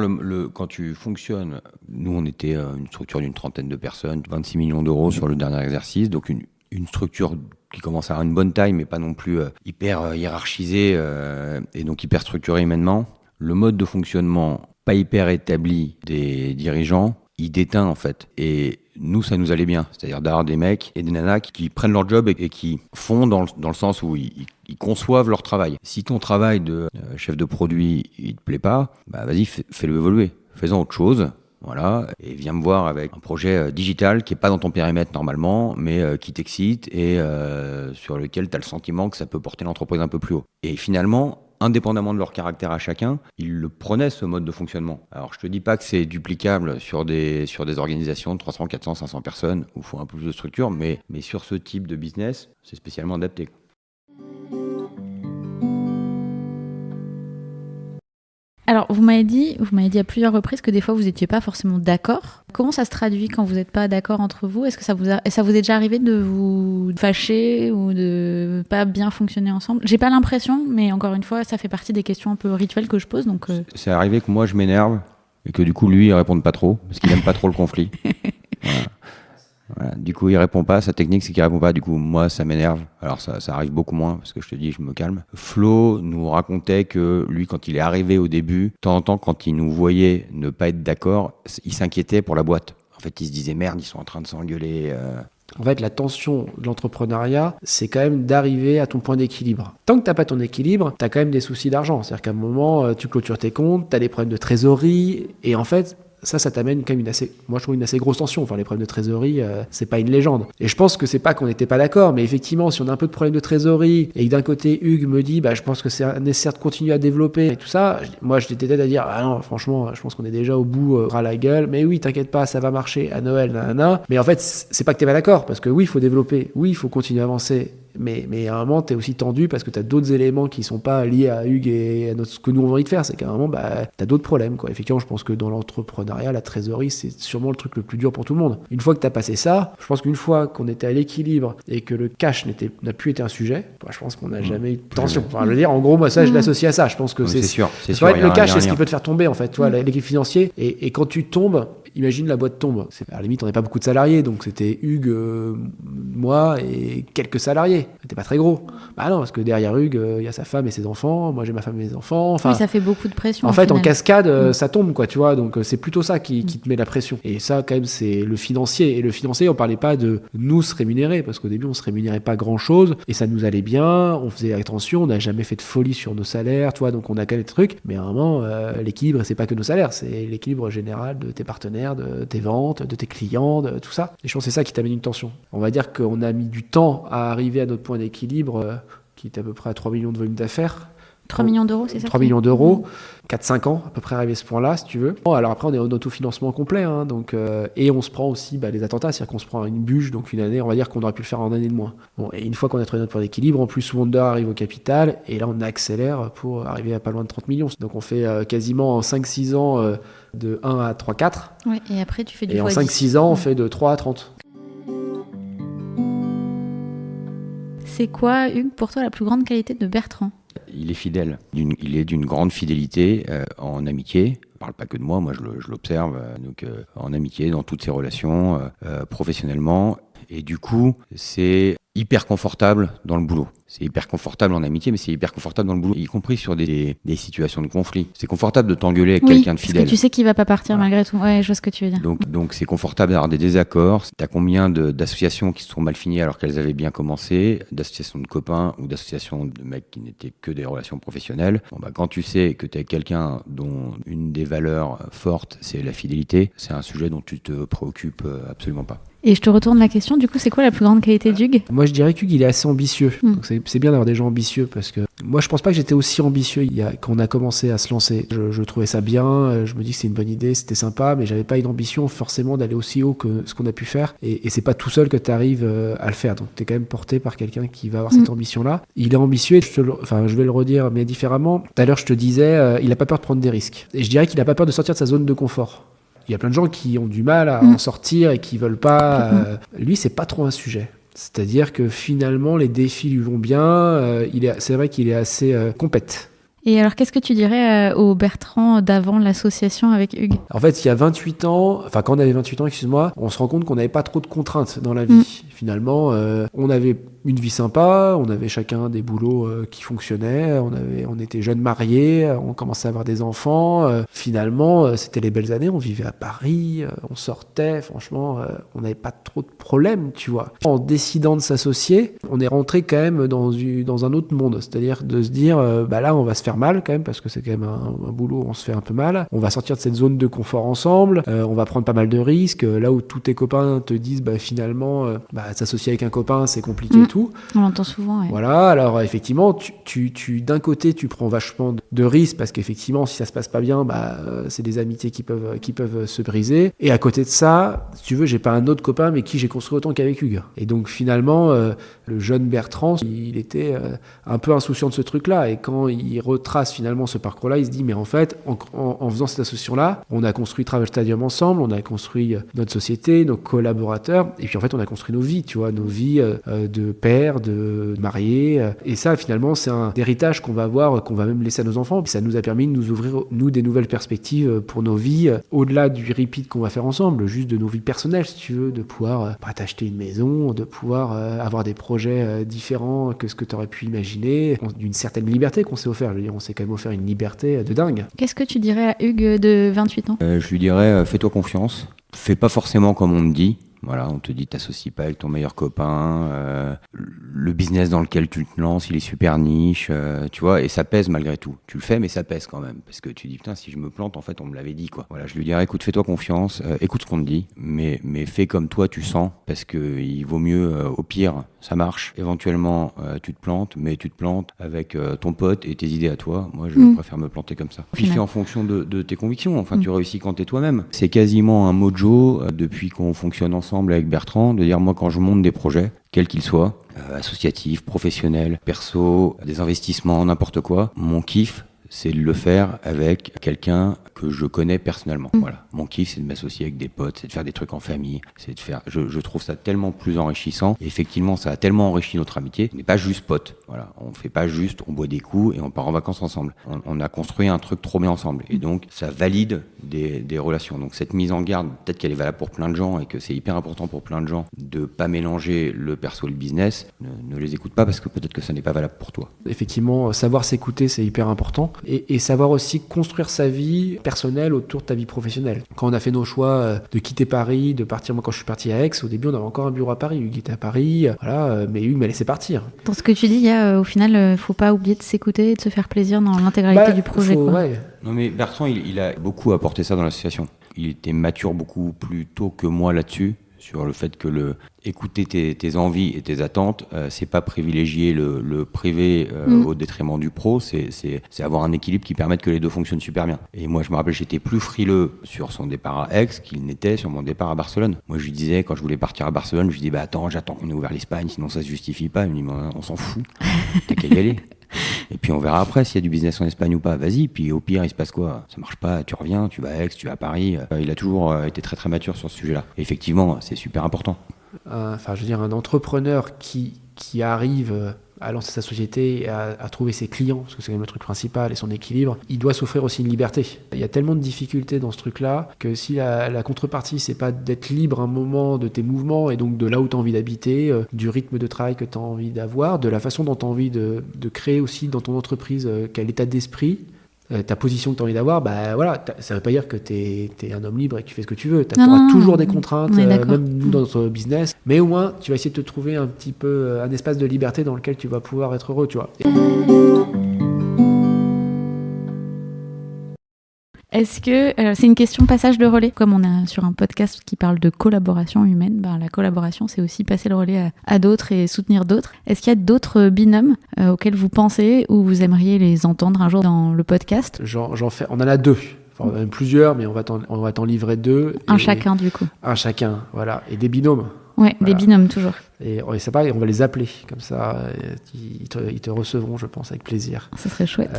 quand tu fonctionnes, nous on était une structure d'une 30aine de personnes, 26 millions d'euros sur le dernier exercice, donc une structure qui commence à avoir une bonne taille, mais pas non plus hyper hiérarchisée et donc hyper structurée humainement. Le mode de fonctionnement pas hyper établi des dirigeants, il déteint en fait. Et nous, ça nous allait bien. C'est-à-dire d'avoir des mecs et des nanas qui prennent leur job et qui font dans le sens où ils conçoivent leur travail. Si ton travail de chef de produit, il te plaît pas, vas-y, fais-le évoluer. Fais-en autre chose. Voilà, et viens me voir avec un projet digital qui est pas dans ton périmètre normalement, mais qui t'excite et sur lequel tu as le sentiment que ça peut porter l'entreprise un peu plus haut. Et finalement, indépendamment de leur caractère à chacun, ils le prenaient ce mode de fonctionnement. Alors je te dis pas que c'est duplicable sur des organisations de 300, 400, 500 personnes où il faut un peu plus de structure, mais sur ce type de business, c'est spécialement adapté. Alors, vous m'avez dit à plusieurs reprises que des fois, vous n'étiez pas forcément d'accord. Comment ça se traduit quand vous n'êtes pas d'accord entre vous ? Est-ce que ça vous est déjà arrivé de vous fâcher ou de pas bien fonctionner ensemble ? J'ai pas l'impression, mais encore une fois, ça fait partie des questions un peu rituelles que je pose. Donc, C'est arrivé que moi, je m'énerve et que du coup, lui, il répond pas trop, parce qu'il aime pas trop le conflit. Voilà. Du coup, il répond pas. Sa technique, c'est qu'il répond pas. Du coup, moi, ça m'énerve. Alors, ça arrive beaucoup moins parce que je te dis, je me calme. Flo nous racontait que lui, quand il est arrivé au début, de temps en temps, quand il nous voyait ne pas être d'accord, il s'inquiétait pour la boîte. En fait, il se disait merde, ils sont en train de s'engueuler. En fait, la tension de l'entrepreneuriat, c'est quand même d'arriver à ton point d'équilibre. Tant que tu n'as pas ton équilibre, tu as quand même des soucis d'argent. C'est-à-dire qu'à un moment, tu clôtures tes comptes, tu as des problèmes de trésorerie, et en fait, ça t'amène quand même moi je trouve une assez grosse tension. Enfin, les problèmes de trésorerie, c'est pas une légende. Et je pense que c'est pas qu'on n'était pas d'accord, mais effectivement, si on a un peu de problème de trésorerie et que d'un côté Hugues me dit, je pense que c'est nécessaire de continuer à développer et tout ça, moi je l'étais à dire, ah non, franchement, je pense qu'on est déjà au bout, ras la gueule, mais oui, t'inquiète pas, ça va marcher à Noël, nanana. Mais en fait, c'est pas que t'es pas d'accord, parce que oui, il faut développer, oui, il faut continuer à avancer. Mais à un moment, tu es aussi tendu parce que tu as d'autres éléments qui sont pas liés à Hugues et à ce que nous on a envie de faire. C'est qu'à un moment, tu as d'autres problèmes, quoi. Effectivement, je pense que dans l'entrepreneuriat, la trésorerie, c'est sûrement le truc le plus dur pour tout le monde. Une fois que tu as passé ça, je pense qu'une fois qu'on était à l'équilibre et que le cash n'a plus été un sujet, je pense qu'on n'a jamais eu de tension. Enfin, je veux dire, en gros, moi, ça, je l'associe à ça. Je pense que c'est sûr. C'est sûr. Le cash, c'est ce qui peut te faire tomber, en fait. Toi, l'équilibre financier. Et quand tu tombes, imagine la boîte tombe. À la limite, on n'est pas beaucoup de salariés, donc c'était Hugues, moi et quelques salariés. C'était pas très gros. Non, parce que derrière Hugues, il y a sa femme et ses enfants. Moi, j'ai ma femme et mes enfants. Enfin, oui, ça fait beaucoup de pression. En fait, en cascade, ça tombe, quoi, tu vois. Donc, c'est plutôt ça qui te met la pression. Et ça, quand même, c'est le financier. Et le financier, on parlait pas de nous se rémunérer, parce qu'au début, on se rémunérait pas grand-chose et ça nous allait bien. On faisait attention. On n'a jamais fait de folie sur nos salaires, tu vois. Donc, on a quand même des trucs. Mais à un moment, l'équilibre, c'est pas que nos salaires, c'est l'équilibre général de tes partenaires, de tes ventes, de tes clients, de tout ça. Et je pense que c'est ça qui t'amène une tension. On va dire qu'on a mis du temps à arriver à notre point d'équilibre, qui est à peu près à 3 millions de volume d'affaires. 3 millions d'euros, c'est ça? 3 millions d'euros, 4-5 ans à peu près arriver à ce point-là, si tu veux. Bon, alors après, on est en autofinancement complet, hein, donc, et on se prend aussi les attentats, c'est-à-dire qu'on se prend une bûche, donc une année, on va dire qu'on aurait pu le faire en année de moins. Bon, et une fois qu'on a trouvé notre point d'équilibre, en plus, Wonder arrive au capital, et là, on accélère pour arriver à pas loin de 30 millions. Donc, on fait quasiment en 5-6 ans de 1 à 3-4. Ouais, et après, tu fais du Et en 5-6 ans, on fait de 3 à 30. C'est quoi, Hugues, pour toi, la plus grande qualité de Bertrand? Il est fidèle. Il est d'une grande fidélité en amitié. Je ne parle pas que de moi je l'observe. En amitié, dans toutes ses relations, professionnellement. Et du coup, c'est hyper confortable dans le boulot. C'est hyper confortable en amitié, mais c'est hyper confortable dans le boulot, y compris sur des situations de conflit. C'est confortable de t'engueuler avec quelqu'un de fidèle. Parce que tu sais qu'il va pas partir malgré tout. Ouais, je vois ce que tu veux dire. Donc c'est confortable d'avoir des désaccords. T'as combien d'associations qui se sont mal finies alors qu'elles avaient bien commencé, d'associations de copains ou d'associations de mecs qui n'étaient que des relations professionnelles. Quand tu sais que t'es quelqu'un dont une des valeurs fortes, c'est la fidélité, c'est un sujet dont tu te préoccupes absolument pas. Et je te retourne la question, du coup, c'est quoi la plus grande qualité d'Hugues? Moi, je dirais qu'Hugues, il est assez ambitieux. Donc c'est bien d'avoir des gens ambitieux, parce que moi, je pense pas que j'étais aussi ambitieux quand on a commencé à se lancer. Je trouvais ça bien, je me dis que c'est une bonne idée, c'était sympa, mais j'avais pas une ambition forcément d'aller aussi haut que ce qu'on a pu faire. Et c'est pas tout seul que tu arrives à le faire. Donc t'es quand même porté par quelqu'un qui va avoir cette ambition-là. Il est ambitieux, je vais le redire, mais différemment. Tout à l'heure, je te disais, il a pas peur de prendre des risques. Et je dirais qu'il a pas peur de sortir de sa zone de confort. Il y a plein de gens qui ont du mal à en sortir et qui veulent pas. Lui, c'est pas trop un sujet. C'est-à-dire que finalement, les défis lui vont bien. C'est vrai qu'il est assez compète. Et alors, qu'est-ce que tu dirais au Bertrand d'avant l'association avec Hugues? En fait, il y a 28 ans, quand on avait 28 ans, excuse-moi, on se rend compte qu'on n'avait pas trop de contraintes dans la vie. Finalement, on avait une vie sympa, on avait chacun des boulots qui fonctionnaient, on était jeunes mariés, on commençait à avoir des enfants. Finalement, c'était les belles années, on vivait à Paris, on sortait, franchement, on n'avait pas trop de problèmes, tu vois. En décidant de s'associer, on est rentré quand même dans un autre monde, c'est-à-dire de se dire, là, on va se faire mal quand même, parce que c'est quand même un boulot où on se fait un peu mal. On va sortir de cette zone de confort ensemble, on va prendre pas mal de risques, là où tous tes copains te disent, finalement, s'associer avec un copain, c'est compliqué et tout. On l'entend souvent, ouais. Voilà, alors effectivement, tu d'un côté, tu prends vachement de risques parce qu'effectivement, si ça se passe pas bien, c'est des amitiés qui peuvent se briser. Et à côté de ça, si tu veux, j'ai pas un autre copain mais qui j'ai construit autant qu'avec Hugues. Et donc finalement, le jeune Bertrand, il était un peu insouciant de ce truc-là. Et quand il retrace finalement ce parcours-là, il se dit, mais en fait, en faisant cette association-là, on a construit Travel Stadium ensemble, on a construit notre société, nos collaborateurs, et puis en fait, on a construit nos vies vies, tu vois, nos vies de père, de marié. Et ça, finalement, c'est un héritage qu'on va avoir, qu'on va même laisser à nos enfants. Puis ça nous a permis de nous ouvrir, nous, des nouvelles perspectives pour nos vies, au-delà du repeat qu'on va faire ensemble, juste de nos vies personnelles, si tu veux, de pouvoir t'acheter une maison, de pouvoir avoir des projets différents que ce que tu aurais pu imaginer, d'une certaine liberté qu'on s'est offert. Je veux dire, on s'est quand même offert une liberté de dingue. Qu'est-ce que tu dirais à Hugues de 28 ans ? Je lui dirais, fais-toi confiance. Fais pas forcément comme on te dit. Voilà, on te dit t'associes pas avec ton meilleur copain, le business dans lequel tu te lances, il est super niche, tu vois, et ça pèse malgré tout. Tu le fais, mais ça pèse quand même, parce que tu dis putain, si je me plante, en fait, on me l'avait dit, quoi. Voilà, je lui dirais, écoute, fais-toi confiance, écoute ce qu'on te dit, mais fais comme toi tu sens, parce que il vaut mieux, au pire, ça marche. Éventuellement, tu te plantes, mais tu te plantes avec ton pote et tes idées à toi. Moi, je préfère me planter comme ça. Puis fais en fonction de tes convictions. Enfin, tu réussis quand t'es toi-même. C'est quasiment un mojo depuis qu'on fonctionne ensemble avec Bertrand, de dire moi quand je monte des projets, quels qu'ils soient, associatifs, professionnels, perso, des investissements, n'importe quoi, mon kiff, c'est de le faire avec quelqu'un que je connais personnellement. Voilà. Mon kiff, c'est de m'associer avec des potes, c'est de faire des trucs en famille, c'est de faire. Je trouve ça tellement plus enrichissant. Et effectivement, ça a tellement enrichi notre amitié. On n'est pas juste potes. Voilà. On fait pas juste, on boit des coups et on part en vacances ensemble. On a construit un truc trop bien ensemble. Et donc, ça valide des relations. Donc, cette mise en garde, peut-être qu'elle est valable pour plein de gens et que c'est hyper important pour plein de gens de pas mélanger le perso et le business. Ne les écoute pas parce que peut-être que ça n'est pas valable pour toi. Effectivement, savoir s'écouter, c'est hyper important. Et savoir aussi construire sa vie personnelle autour de ta vie professionnelle. Quand on a fait nos choix de quitter Paris, de partir, moi quand je suis parti à Aix, au début on avait encore un bureau à Paris, Hugues était à Paris, voilà, mais Hugues m'a laissé partir. Dans ce que tu dis, il y a au final, faut pas oublier de s'écouter et de se faire plaisir dans l'intégralité du projet. Ouais. Non mais Bertrand, il a beaucoup apporté ça dans l'association. Il était mature beaucoup plus tôt que moi là-dessus, sur le fait que écouter tes envies et tes attentes, c'est pas privilégier le privé au détriment du pro, c'est avoir un équilibre qui permette que les deux fonctionnent super bien. Et moi, je me rappelle, j'étais plus frileux sur son départ à Aix qu'il n'était sur mon départ à Barcelone. Moi, je lui disais, quand je voulais partir à Barcelone, je lui disais, j'attends qu'on ait ouvert l'Espagne, sinon ça se justifie pas. Il me dit, on s'en fout, t'as qu'à y aller. Et puis on verra après s'il y a du business en Espagne ou pas, vas-y, puis au pire il se passe quoi, ça marche pas, tu reviens, tu vas à Aix, tu vas à Paris. Il a toujours été très très mature sur ce sujet-là. Et effectivement, c'est super important. Enfin, je veux dire, un entrepreneur qui arrive à lancer sa société et à trouver ses clients, parce que c'est quand même le truc principal, et son équilibre, il doit s'offrir aussi une liberté. Il y a tellement de difficultés dans ce truc-là que si la contrepartie, c'est pas d'être libre un moment de tes mouvements et donc de là où tu as envie d'habiter, du rythme de travail que tu as envie d'avoir, de la façon dont tu as envie de créer aussi dans ton entreprise quel état d'esprit, ta position que tu as envie d'avoir, voilà, ça veut pas dire que tu es un homme libre et que tu fais ce que tu veux. Tu auras toujours des contraintes, même nous dans notre business, mais au moins tu vas essayer de te trouver un petit peu un espace de liberté dans lequel tu vas pouvoir être heureux, tu vois. Est-ce que c'est une question passage de relais? Comme on est sur un podcast qui parle de collaboration humaine, la collaboration, c'est aussi passer le relais à d'autres et soutenir d'autres. Est-ce qu'il y a d'autres binômes auxquels vous pensez ou vous aimeriez les entendre un jour dans le podcast? On en a deux. Enfin, même plusieurs, mais on va t'en livrer deux. Un chacun, du coup. Un chacun, voilà. Et des binômes. Ouais, voilà. Des binômes, toujours. Et c'est pareil, on va les appeler, comme ça, ils te recevront, je pense, avec plaisir. Ça serait chouette.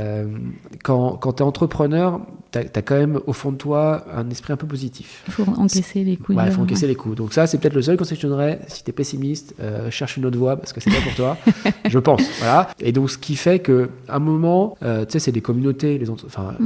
Quand tu es entrepreneur, tu as quand même, au fond de toi, un esprit un peu positif. Il faut encaisser les coups. Il faut encaisser les coups. Donc ça, c'est peut-être le seul conseil que je te donnerais. Si tu es pessimiste, cherche une autre voie, parce que c'est pas pour toi, je pense. Voilà. Et donc, ce qui fait qu'à un moment, tu sais, c'est des communautés,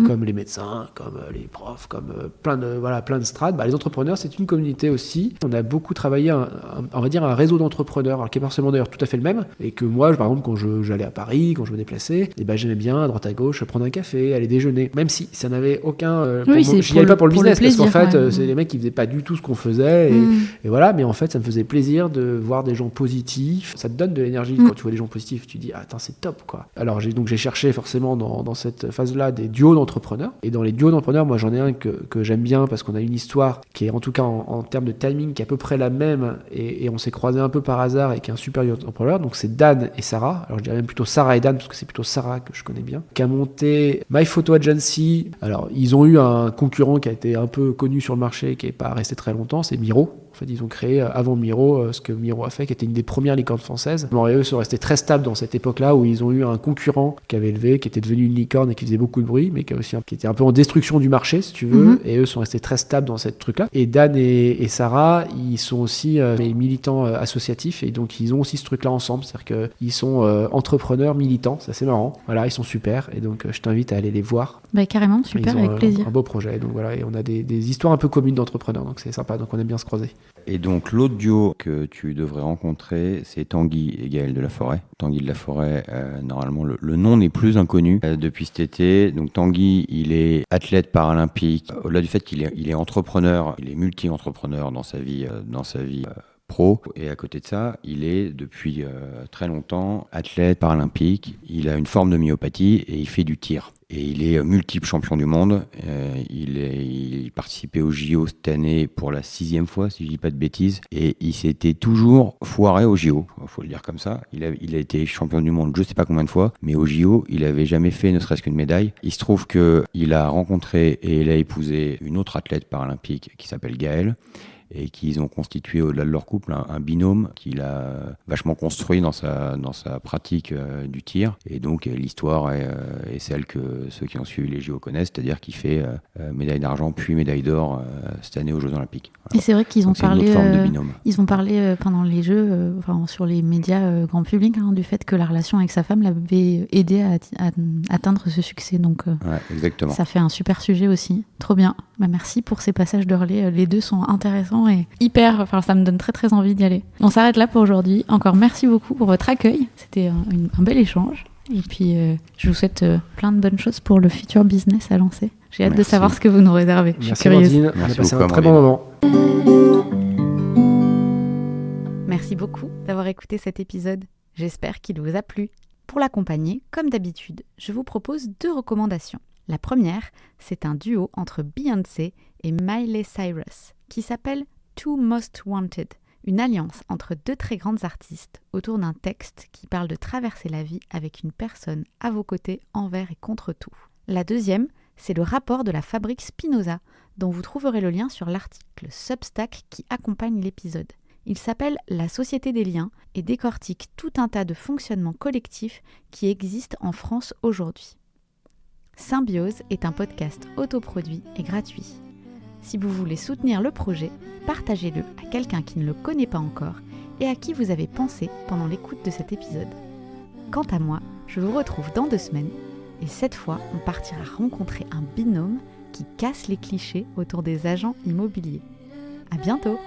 comme les médecins, comme les profs, comme plein de strates. Les entrepreneurs, c'est une communauté aussi. On a beaucoup travaillé, on va dire, un réseau d'entrepreneurs, alors qui est pas forcément d'ailleurs tout à fait le même, et que moi, par exemple, quand j'allais à Paris, quand je me déplaçais, j'aimais bien à droite à gauche prendre un café, aller déjeuner, même si ça n'avait aucun j'y allais pas pour le business, parce qu'en fait c'est des mecs qui faisaient pas du tout ce qu'on faisait, et voilà, mais en fait ça me faisait plaisir de voir des gens positifs, ça te donne de l'énergie quand tu vois des gens positifs, tu dis attends, c'est top quoi. Alors j'ai cherché forcément dans cette phase là des duos d'entrepreneurs, et dans les duos d'entrepreneurs, moi j'en ai un que j'aime bien parce qu'on a une histoire qui est en tout cas en termes de timing qui est à peu près la même, et on s'est croisés un peu par hasard, et qui est un super entrepreneur, donc c'est Dan et Sarah. Alors je dirais même plutôt Sarah et Dan, parce que c'est plutôt Sarah que je connais bien, qui a monté My Photo Agency. Alors ils ont eu un concurrent qui a été un peu connu sur le marché, qui n'est pas resté très longtemps, c'est Miro. En fait, ils ont créé avant Miro ce que Miro a fait, qui était une des premières licornes françaises. Et eux sont restés très stables dans cette époque-là où ils ont eu un concurrent qui avait levé, qui était devenu une licorne et qui faisait beaucoup de bruit, mais qui était un peu en destruction du marché, si tu veux. Et eux sont restés très stables dans cette truc-là. Et Dan et Sarah, ils sont aussi des militants associatifs et donc ils ont aussi ce truc-là ensemble. C'est-à-dire qu'ils sont entrepreneurs militants. C'est assez marrant. Voilà, ils sont super. Et donc je t'invite à aller les voir. Bah, carrément, super, avec plaisir. Un beau projet. Donc voilà, et on a des histoires un peu communes d'entrepreneurs. Donc c'est sympa. Donc on aime bien se croiser. Et donc l'autre duo que tu devrais rencontrer, c'est Tanguy et Gaël de la Forêt. Tanguy de la Forêt, normalement le nom n'est plus inconnu depuis cet été. Donc Tanguy, il est athlète paralympique. Au-delà du fait qu'il est entrepreneur, il est multi-entrepreneur dans sa vie pro. Et à côté de ça, il est depuis très longtemps athlète paralympique. Il a une forme de myopathie et il fait du tir. Et il est multiple champion du monde. Il participait au JO cette année pour la 6e fois, si je dis pas de bêtises. Et il s'était toujours foiré au JO, il faut le dire comme ça. Il a été champion du monde je sais pas combien de fois, mais au JO, il avait jamais fait ne serait-ce qu'une médaille. Il se trouve qu'il a rencontré et il a épousé une autre athlète paralympique qui s'appelle Gaëlle. Et qu'ils ont constitué au-delà de leur couple un binôme qu'il a vachement construit dans sa pratique du tir. Et donc l'histoire est celle que ceux qui ont suivi les JO connaissent, c'est-à-dire qu'il fait médaille d'argent puis médaille d'or cette année aux Jeux Olympiques. Voilà. Et c'est vrai qu'ils ont parlé, une autre forme de binôme. Ils ont parlé pendant les Jeux, sur les médias grand public, du fait que la relation avec sa femme l'avait aidé à atteindre ce succès. Donc exactement. Ça fait un super sujet aussi. Trop bien. Bah, merci pour ces passages de relais. Les deux sont intéressants et ça me donne très très envie d'y aller. On s'arrête là pour aujourd'hui. Encore merci beaucoup pour votre accueil. C'était un bel échange. Et puis je vous souhaite plein de bonnes choses pour le futur business à lancer. J'ai hâte de savoir ce que vous nous réservez. Je suis curieuse. Amandine. On a passé un très bon moment. Merci beaucoup d'avoir écouté cet épisode. J'espère qu'il vous a plu. Pour l'accompagner, comme d'habitude, je vous propose 2 recommandations. La première, c'est un duo entre Beyoncé et Miley Cyrus qui s'appelle Two Most Wanted, une alliance entre 2 très grandes artistes autour d'un texte qui parle de traverser la vie avec une personne à vos côtés envers et contre tout. La deuxième, c'est le rapport de la fabrique Spinoza, dont vous trouverez le lien sur l'article Substack qui accompagne l'épisode. Il s'appelle La Société des liens et décortique tout un tas de fonctionnements collectifs qui existent en France aujourd'hui. Symbiose est un podcast autoproduit et gratuit. Si vous voulez soutenir le projet, partagez-le à quelqu'un qui ne le connaît pas encore et à qui vous avez pensé pendant l'écoute de cet épisode. Quant à moi, je vous retrouve dans 2 semaines et cette fois, on partira rencontrer un binôme qui casse les clichés autour des agents immobiliers. À bientôt!